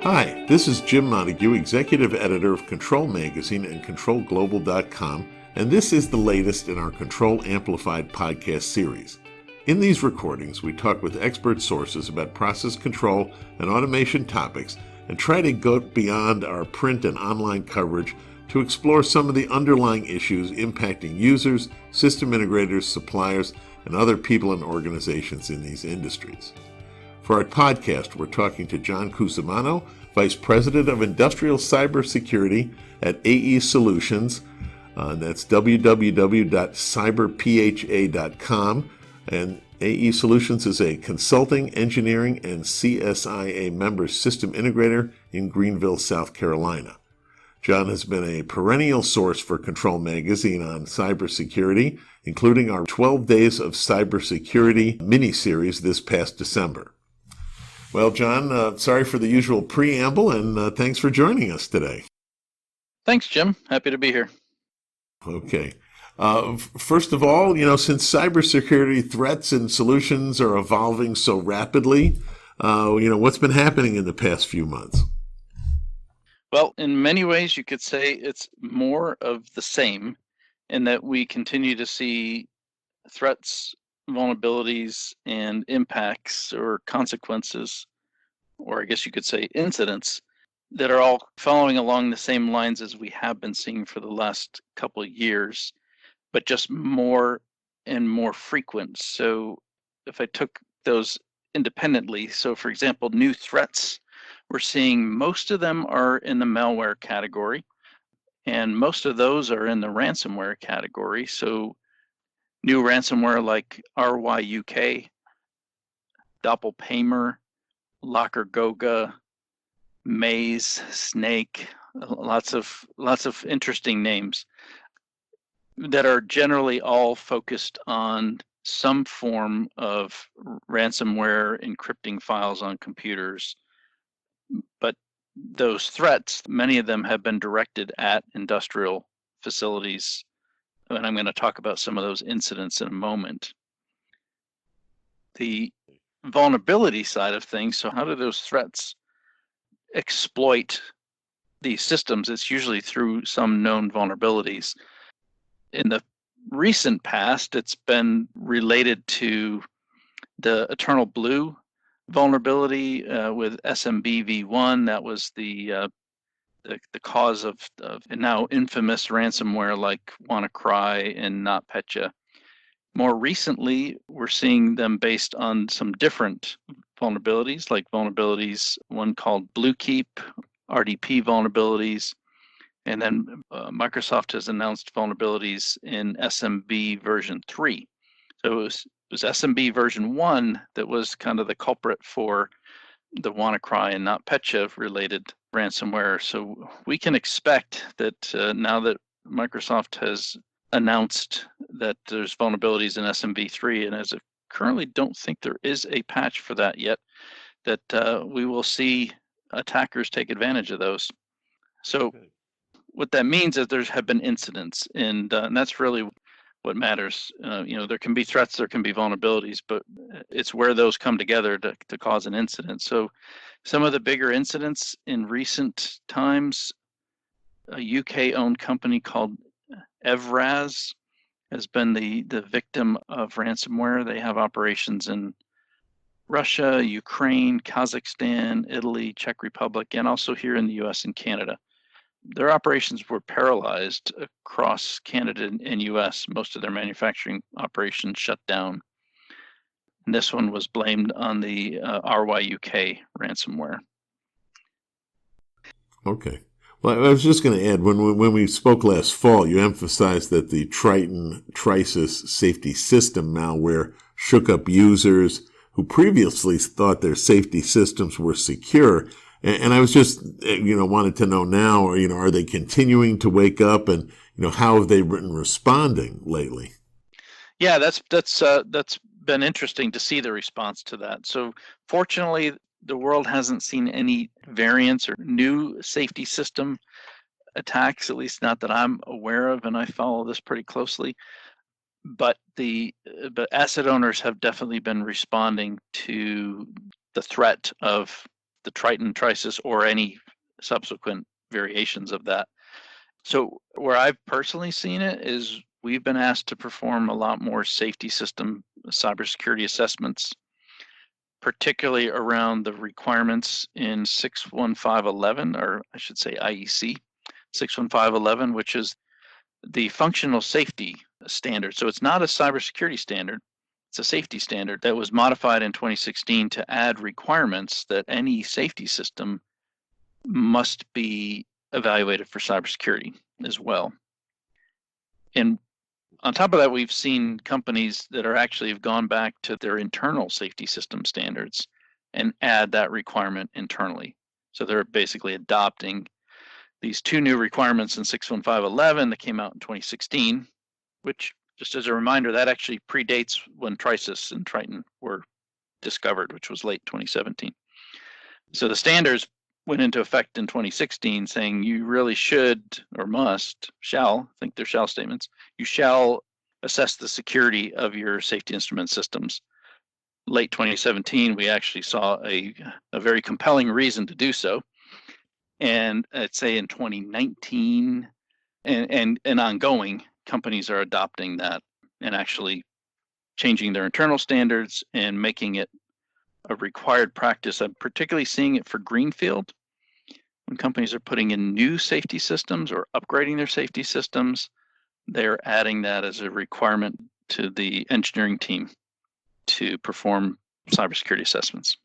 Hi, this is Jim Montague, Executive Editor of Control Magazine and ControlGlobal.com, and this is the latest in our Control Amplified podcast series. In these recordings, we talk with expert sources about process control and automation topics and try to go beyond our print and online coverage to explore some of the underlying issues impacting users, system integrators, suppliers, and other people and organizations in these industries. For our podcast, we're talking to John Cusimano, Vice President of Industrial Cybersecurity at AE Solutions. That's www.cyberpha.com. And AE Solutions is a consulting, engineering, and CSIA member system integrator in Greenville, South Carolina. John has been a perennial source for Control Magazine on cybersecurity, including our 12 Days of Cybersecurity mini-series this past December. Well, John, sorry for the usual preamble, and thanks for joining us today. Thanks, Jim. Happy to be here. Okay. First of all, since cybersecurity threats and solutions are evolving so rapidly, what's been happening in the past few months? Well, in many ways, you could say it's more of the same in that we continue to see threats, vulnerabilities, and impacts or consequences, or I guess you could say incidents, that are all following along the same lines as we have been seeing for the last couple of years, but just more and more frequent. So if I took those independently, so for example, new threats, we're seeing most of them are in the malware category, and most of those are in the ransomware category. So new ransomware like RYUK, Doppelpaymer, Locker Goga, Maze, Snake, lots of interesting names that are generally all focused on some form of ransomware encrypting files on computers. But those threats, many of them have been directed at industrial facilities, and I'm going to talk about some of those incidents in a moment. The vulnerability side of things, so how do those threats exploit these systems? It's usually through some known vulnerabilities. In the recent past, it's been related to the Eternal Blue vulnerability with SMB v1. That was the cause of now infamous ransomware like WannaCry and NotPetya. More recently, we're seeing them based on some different vulnerabilities, like vulnerabilities, one called Bluekeep, RDP vulnerabilities, and then Microsoft has announced vulnerabilities in SMB version 3. So it was SMB version 1 that was kind of the culprit for the WannaCry and NotPetya related ransomware. So we can expect that now that Microsoft has announced that there's vulnerabilities in SMB3, and as of currently don't think there is a patch for that yet, that we will see attackers take advantage of those. So what that means is there have been incidents, and that's really what matters. There can be threats, there can be vulnerabilities, but it's where those come together to cause an incident. So some of the bigger incidents in recent times, a UK-owned company called Evraz has been the victim of ransomware. They have operations in Russia, Ukraine, Kazakhstan, Italy, Czech Republic, and also here in the US and Canada. Their operations were paralyzed across Canada and US. Most of their manufacturing operations shut down. And this one was blamed on the RYUK ransomware. Okay. Well, I was just going to add, when we spoke last fall, you emphasized that the Triton Trisis safety system malware shook up users who previously thought their safety systems were secure. And I was just, wanted to know now, are they continuing to wake up, and, how have they been responding lately? Yeah, that's been interesting to see the response to that. So fortunately, the world hasn't seen any variants or new safety system attacks, at least not that I'm aware of, and I follow this pretty closely. But asset owners have definitely been responding to the threat of the Triton, Trisis, or any subsequent variations of that. So where I've personally seen it is we've been asked to perform a lot more safety system cybersecurity assessments, particularly around the requirements in 61511, or I should say IEC 61511, which is the functional safety standard. So it's not a cybersecurity standard, it's a safety standard that was modified in 2016 to add requirements that any safety system must be evaluated for cybersecurity as well. And on top of that, we've seen companies that are actually have gone back to their internal safety system standards and add that requirement internally. So they're basically adopting these two new requirements in 61511 that came out in 2016, which, just as a reminder, that actually predates when Trisis and Triton were discovered, which was late 2017. So the standards went into effect in 2016 saying you really should or must, shall, I think they're shall statements, you shall assess the security of your safety instrument systems. Late 2017, we actually saw a very compelling reason to do so. And I'd say in 2019 and ongoing, companies are adopting that and actually changing their internal standards and making it a required practice. I'm particularly seeing it for greenfield. When companies are putting in new safety systems or upgrading their safety systems, they're adding that as a requirement to the engineering team to perform cybersecurity assessments.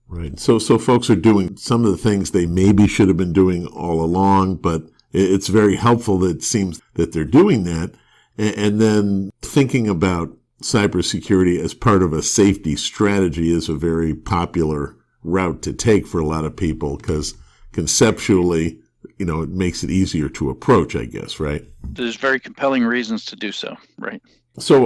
Right. So folks are doing some of the things they maybe should have been doing all along, but it's very helpful that it seems that they're doing that. And then thinking about cybersecurity as part of a safety strategy is a very popular route to take for a lot of people because conceptually, it makes it easier to approach, I guess, right? There's very compelling reasons to do so, right? So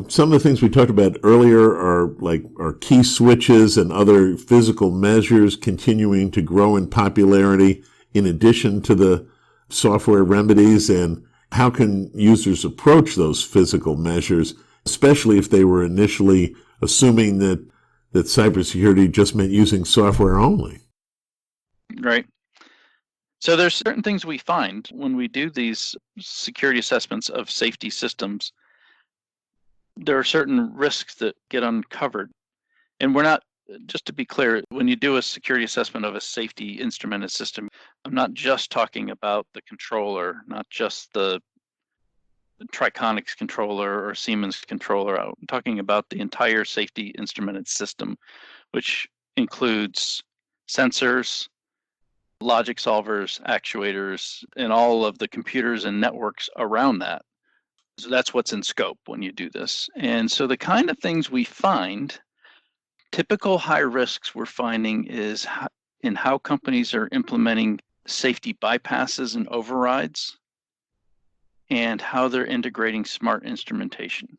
some of the things we talked about earlier are key switches and other physical measures continuing to grow in popularity in addition to the software remedies, and how can users approach those physical measures, especially if they were initially assuming that cybersecurity just meant using software only? Right. So there's certain things we find when we do these security assessments of safety systems. There are certain risks that get uncovered. And we're not, just to be clear, when you do a security assessment of a safety instrumented system, I'm not just talking about the controller, not just the Triconix controller or Siemens controller. I'm talking about the entire safety instrumented system, which includes sensors, logic solvers, actuators, and all of the computers and networks around that. So that's what's in scope when you do this. And so the kind of things we find, typical high risks we're finding is in how companies are implementing safety bypasses and overrides and how they're integrating smart instrumentation.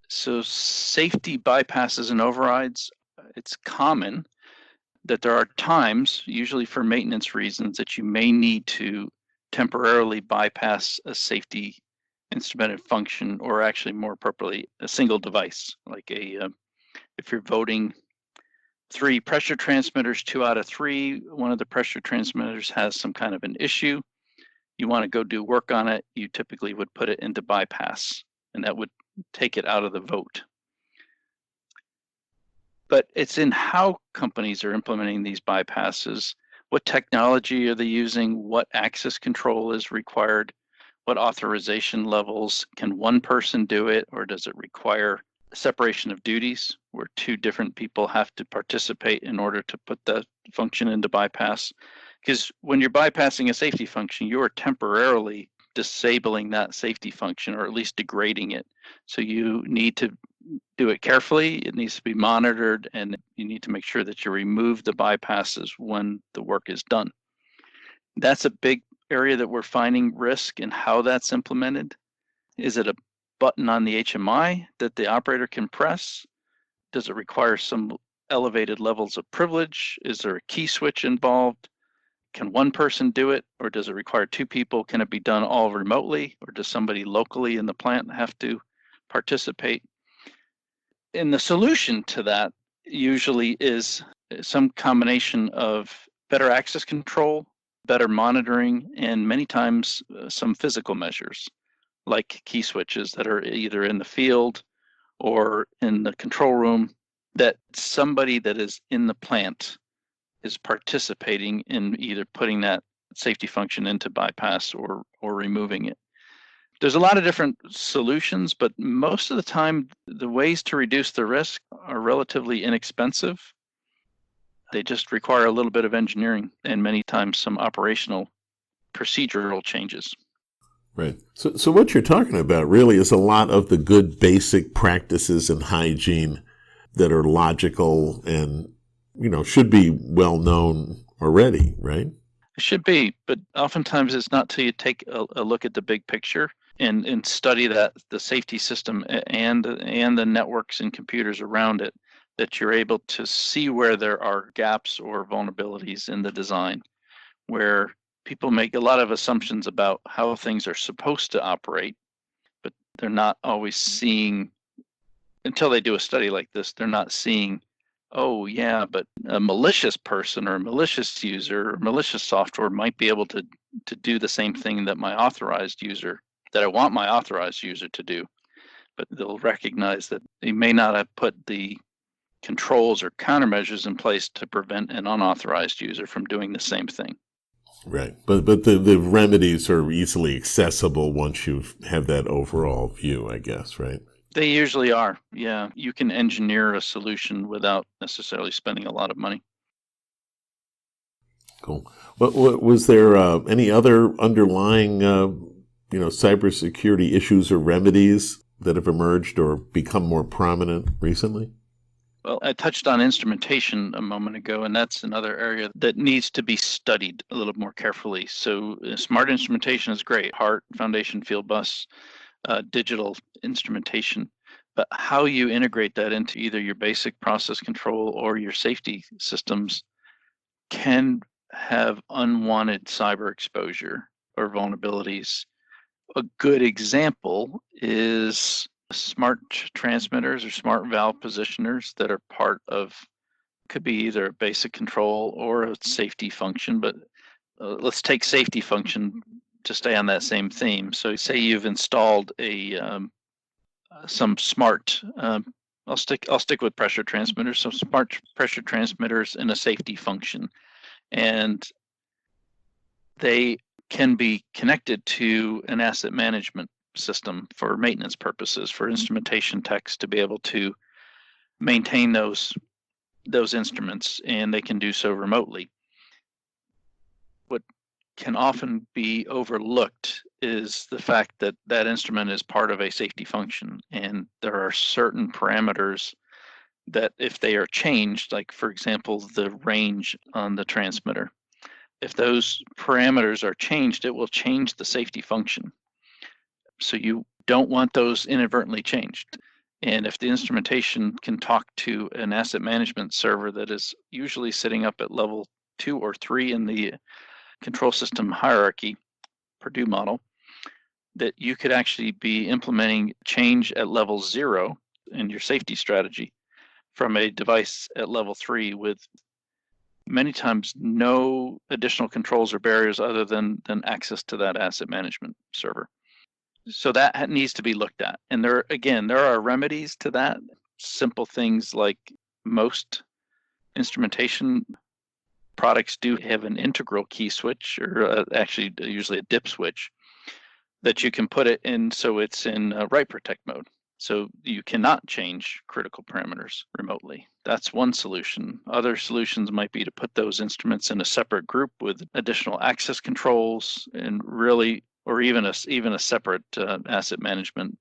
So safety bypasses and overrides, it's common that there are times, usually for maintenance reasons, that you may need to temporarily bypass a safety instrumented function, or actually more appropriately, a single device, like if you're voting 3 pressure transmitters, 2 out of 3, one of the pressure transmitters has some kind of an issue, you want to go do work on it, you typically would put it into bypass, and that would take it out of the vote. But it's in how companies are implementing these bypasses, what technology are they using, what access control is required, what authorization levels, can one person do it, or does it require separation of duties where 2 different people have to participate in order to put the function into bypass? Because when you're bypassing a safety function, you are temporarily disabling that safety function, or at least degrading it. So you need to do it carefully, it needs to be monitored, and you need to make sure that you remove the bypasses when the work is done. That's a big area that we're finding risk in how that's implemented. Is it a button on the HMI that the operator can press? Does it require some elevated levels of privilege? Is there a key switch involved? Can one person do it, or does it require 2 people? Can it be done all remotely, or does somebody locally in the plant have to participate? And the solution to that usually is some combination of better access control, better monitoring, and many times some physical measures like key switches that are either in the field or in the control room, that somebody that is in the plant is participating in either putting that safety function into bypass or removing it. There's a lot of different solutions, but most of the time, the ways to reduce the risk are relatively inexpensive. They just require a little bit of engineering and many times some operational procedural changes. Right. So what you're talking about really is a lot of the good basic practices and hygiene that are logical and, should be well known already, right? It should be, but oftentimes it's not till you take a look at the big picture and study the safety system and the networks and computers around it, that you're able to see where there are gaps or vulnerabilities in the design, where people make a lot of assumptions about how things are supposed to operate, but they're not always seeing, until they do a study like this, they're not seeing, oh yeah, but a malicious person or a malicious user or malicious software might be able to do the same thing that I want my authorized user to do. But they'll recognize that they may not have put the controls or countermeasures in place to prevent an unauthorized user from doing the same thing. Right. But the remedies are easily accessible once you have that overall view, I guess, right? They usually are. Yeah. You can engineer a solution without necessarily spending a lot of money. Cool. What was there any other underlying, cybersecurity issues or remedies that have emerged or become more prominent recently? Well, I touched on instrumentation a moment ago, and that's another area that needs to be studied a little more carefully. So smart instrumentation is great, HART, foundation, field bus, digital instrumentation, but how you integrate that into either your basic process control or your safety systems can have unwanted cyber exposure or vulnerabilities. A good example is smart transmitters or smart valve positioners that are part of, could be either a basic control or a safety function, but let's take safety function to stay on that same theme. So say you've installed some smart, I'll stick with pressure transmitters, some smart pressure transmitters in a safety function, and they can be connected to an asset management system for maintenance purposes, for instrumentation techs to be able to maintain those instruments, and they can do so remotely. What can often be overlooked is the fact that that instrument is part of a safety function, and there are certain parameters that if they are changed, like for example, the range on the transmitter, if those parameters are changed, it will change the safety function. So you don't want those inadvertently changed. And if the instrumentation can talk to an asset management server that is usually sitting up at level 2 or 3 in the control system hierarchy, Purdue model, that you could actually be implementing change at level 0 in your safety strategy from a device at level 3 with many times no additional controls or barriers other than access to that asset management server. So that needs to be looked at. And there are remedies to that. Simple things like most instrumentation products do have an integral key switch, or actually usually a dip switch, that you can put it in so it's in write protect mode. So you cannot change critical parameters remotely. That's one solution. Other solutions might be to put those instruments in a separate group with additional access controls, and really, or even a separate asset management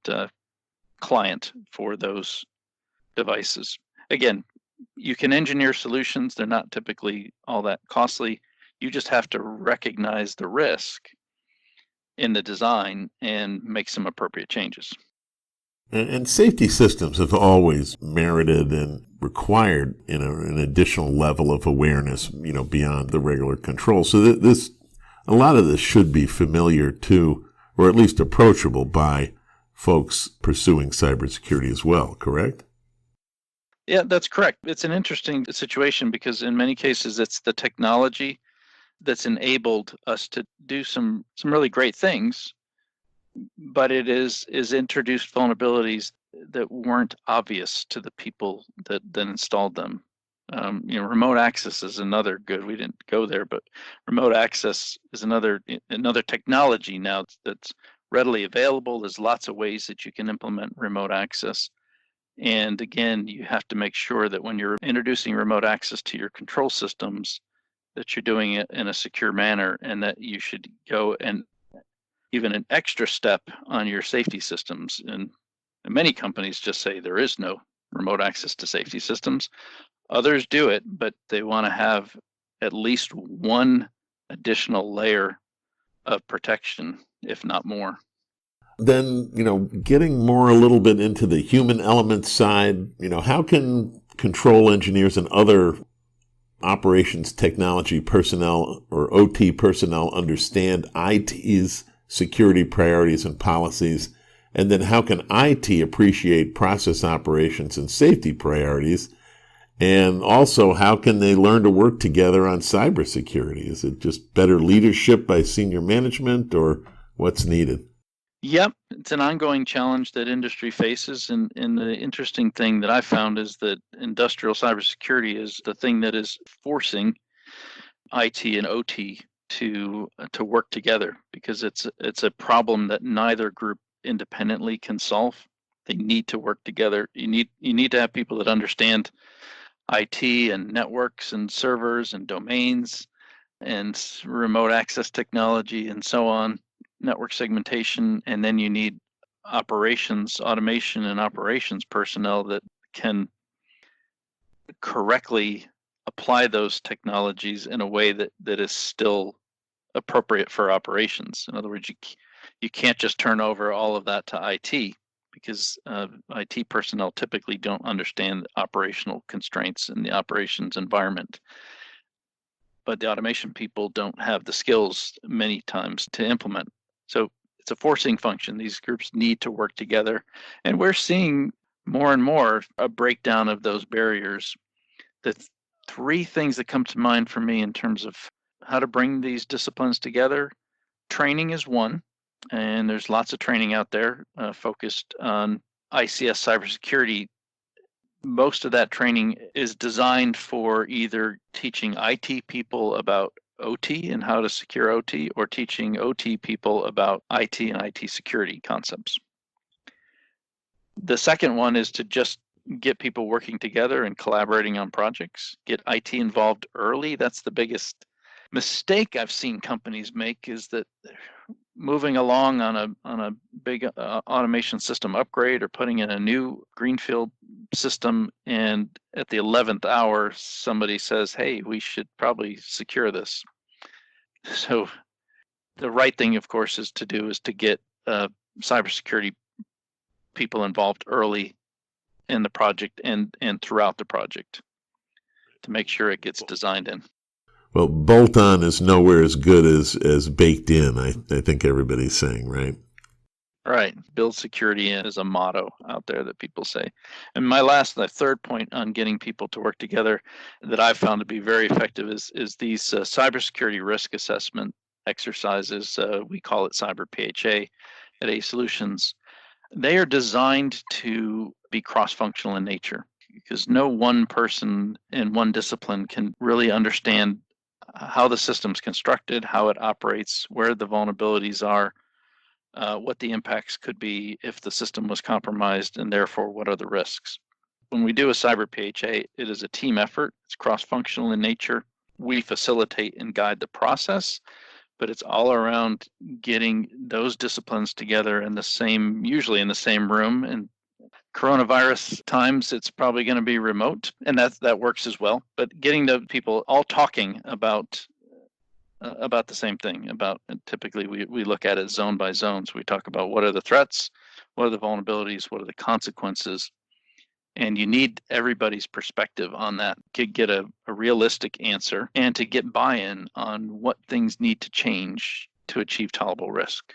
client for those devices. Again, you can engineer solutions. They're not typically all that costly. You just have to recognize the risk in the design and make some appropriate changes. And safety systems have always merited and required, an additional level of awareness, beyond the regular control. So a lot of this should be familiar to, or at least approachable by folks pursuing cybersecurity as well, correct? Yeah, that's correct. It's an interesting situation because in many cases it's the technology that's enabled us to do some really great things, but it is introduced vulnerabilities that weren't obvious to the people that installed them. Remote access is another good. We didn't go there, but remote access is another technology now that's readily available. There's lots of ways that you can implement remote access. And again, you have to make sure that when you're introducing remote access to your control systems, that you're doing it in a secure manner, and that you should go and even an extra step on your safety systems. And many companies just say there is no remote access to safety systems. Others do it, but they want to have at least one additional layer of protection, if not more. Then, getting more a little bit into the human element side, how can control engineers and other operations technology personnel or OT personnel understand IT's security priorities and policies? And then how can IT appreciate process operations and safety priorities? And also, how can they learn to work together on cybersecurity? Is it just better leadership by senior management, or what's needed? Yep, it's an ongoing challenge that industry faces. And the interesting thing that I found is that industrial cybersecurity is the thing that is forcing IT and OT to work together, because it's a problem that neither group independently can solve. They need to work together. You need to have people that understand IT and networks and servers and domains and remote access technology and so on, network segmentation, and then you need automation and operations personnel that can correctly apply those technologies in a way that is still appropriate for operations. In other words, you can't just turn over all of that to IT, because IT personnel typically don't understand operational constraints in the operations environment. But the automation people don't have the skills many times to implement. So it's a forcing function. These groups need to work together. And we're seeing more and more a breakdown of those barriers. The three things that come to mind for me in terms of how to bring these disciplines together: training is one, and there's lots of training out there focused on ICS cybersecurity. Most of that training is designed for either teaching IT people about OT and how to secure OT, or teaching OT people about IT and IT security concepts. The second one is to just get people working together and collaborating on projects, get IT involved early. That's the biggest mistake I've seen companies make, is that moving along on a big automation system upgrade or putting in a new greenfield system, and at the 11th hour somebody says, hey, we should probably secure this. So the right thing, of course, is to get cybersecurity people involved early in the project and throughout the project to make sure it gets designed in. Well, bolt-on is nowhere as good as baked in, I think everybody's saying, right? Right. Build security in is a motto out there that people say. And the third point on getting people to work together that I've found to be very effective is these cybersecurity risk assessment exercises. We call it CyberPHA at A Solutions. They are designed to be cross-functional in nature, because no one person in one discipline can really understand how the system's constructed, how it operates, where the vulnerabilities are, what the impacts could be if the system was compromised, and therefore what are the risks. When we do a CyberPHA, it is a team effort. It's cross-functional in nature. We facilitate and guide the process, but it's all around getting those disciplines together usually in the same room. And coronavirus times, it's probably going to be remote, and that works as well. But getting the people all talking about the same thing. Typically we look at it zone by zone. So we talk about what are the threats, what are the vulnerabilities, what are the consequences, and you need everybody's perspective on that to get a realistic answer and to get buy-in on what things need to change to achieve tolerable risk.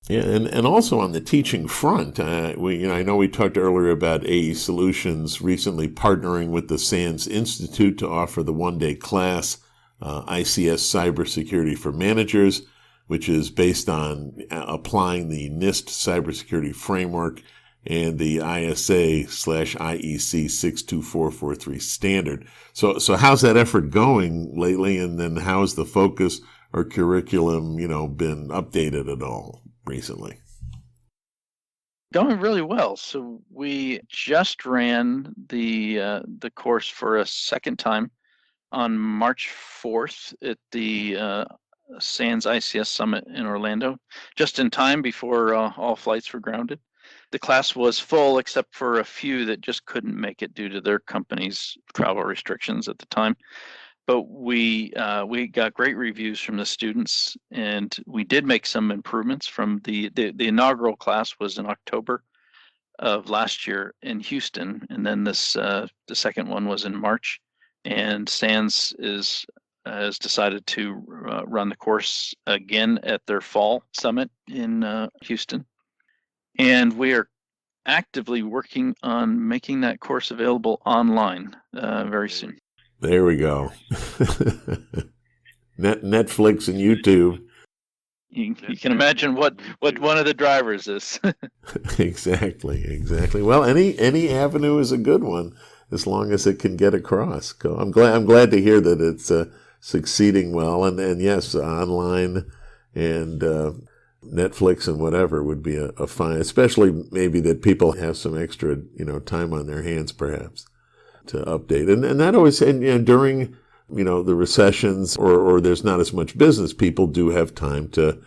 Yeah, and also on the teaching front, I know we talked earlier about AE Solutions recently partnering with the SANS Institute to offer the one-day class, ICS Cybersecurity for Managers, which is based on applying the NIST cybersecurity framework and the ISA/IEC 62443 standard. So how's that effort going lately? And then how's the focus or curriculum, been updated at all recently? Going really well. So we just ran the course for a second time on March 4th at the SANS ICS Summit in Orlando, just in time before all flights were grounded. The class was full except for a few that just couldn't make it due to their company's travel restrictions at the time. But we got great reviews from the students, and we did make some improvements from the inaugural class was in October of last year in Houston, and then the second one was in March. And SANS has decided to run the course again at their fall summit in Houston, and we are actively working on making that course available online very soon. There we go. Netflix and YouTube. You can imagine what one of the drivers is. Exactly. Well, any avenue is a good one as long as it can get across. I'm glad to hear that it's succeeding well, and yes, online and Netflix and whatever would be a fine, especially maybe that people have some extra time on their hands perhaps to update. And that always, during, the recessions or there's not as much business, people do have time to,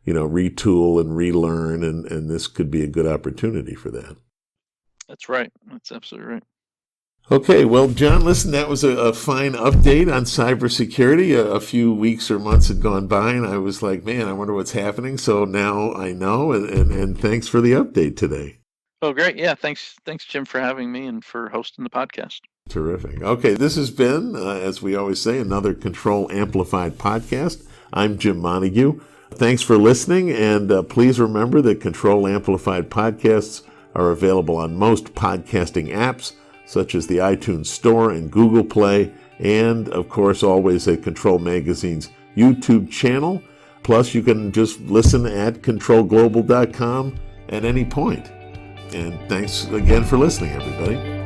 retool and relearn, and this could be a good opportunity for that. That's right. That's absolutely right. Okay, well, John, listen, that was a fine update on cybersecurity. A few weeks or months had gone by, and I was like, man, I wonder what's happening. So now I know, and thanks for the update today. Oh, great. Yeah, thanks, Jim, for having me and for hosting the podcast. Terrific. Okay, this has been, as we always say, another Control Amplified podcast. I'm Jim Montague. Thanks for listening, and please remember that Control Amplified podcasts are available on most podcasting apps, such as the iTunes Store and Google Play, and, of course, always at Control Magazine's YouTube channel. Plus, you can just listen at controlglobal.com at any point. And thanks again for listening, everybody.